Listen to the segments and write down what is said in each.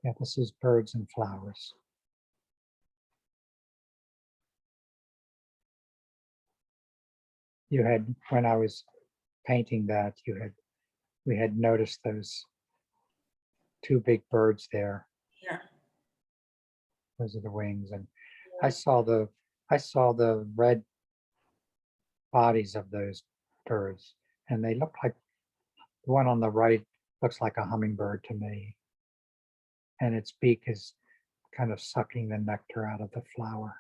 Yeah, this is birds and flowers. You had, when I was painting that, we had noticed those two big birds there. Yeah. Those are the wings, and Yeah. I saw the red bodies of those birds, and they look like the one on the right looks like a hummingbird to me, and its beak is kind of sucking the nectar out of the flower.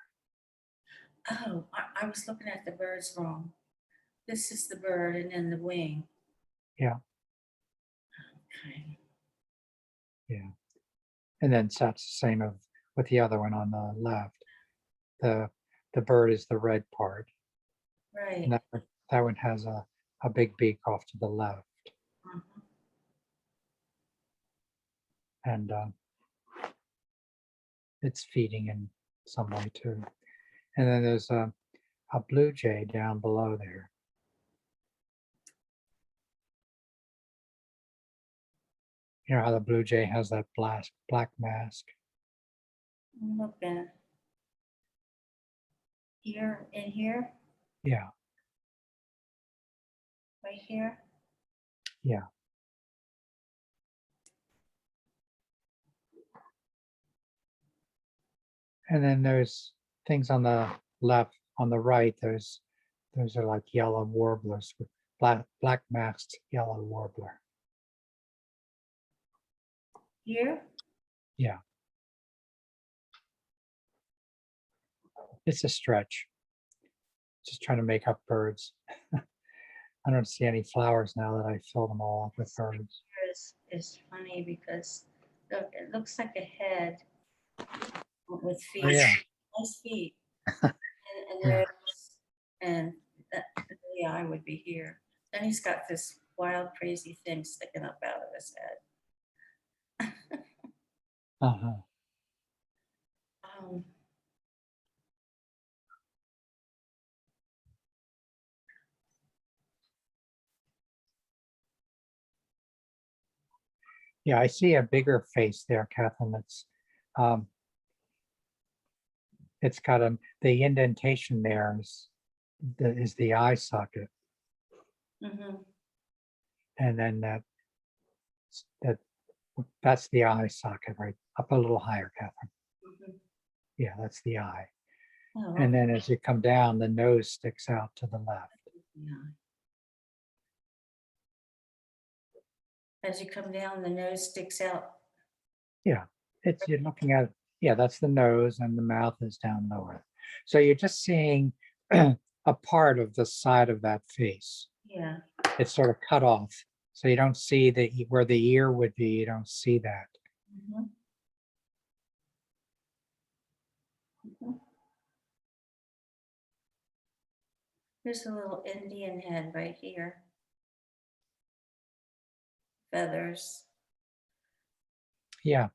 Oh, I was looking at the birds wrong. This is the bird and then the wing. Yeah, Okay. yeah. And then so that's the same of with the other one on the left. The the bird is the red part, and Right. that one has a big beak off to the left, Mhm. and it's feeding in some way too. And then there's a blue jay down below there. You know how the blue jay has that black mask? I'm looking here, in here, Yeah, right here. yeah. And then there's things on the left, on the right, those are like yellow warblers with black masked yellow warbler. Here? Yeah, it's a stretch. Just trying to make up birds. I don't see any flowers now that I filled them all up with birds. Here is funny because look, it looks like a head with Oh feet. yeah, Nice feet. And yeah. there's, and that, the eye would be here. Then he's got this wild, crazy thing sticking up out of his head. Uh-huh. Um, Yeah, I see a bigger face there, Catherine. Um, it's got the indentation there is the eye socket, mhm. and then that that's the eye socket right up a little higher, Catherine. Mhm. Yeah, that's the eye. Oh, And okay. then as you come down, the nose sticks out to the left. Yeah. As you come down, the nose sticks out. Yeah, you're looking at, yeah, that's the nose and the mouth is down lower. So you're just seeing a part of the side of that face. Yeah. It's sort of cut off. So you don't see where the ear would be, you don't see that. Mhm. Mhm. There's a little Indian head right here. Feathers. Yeah,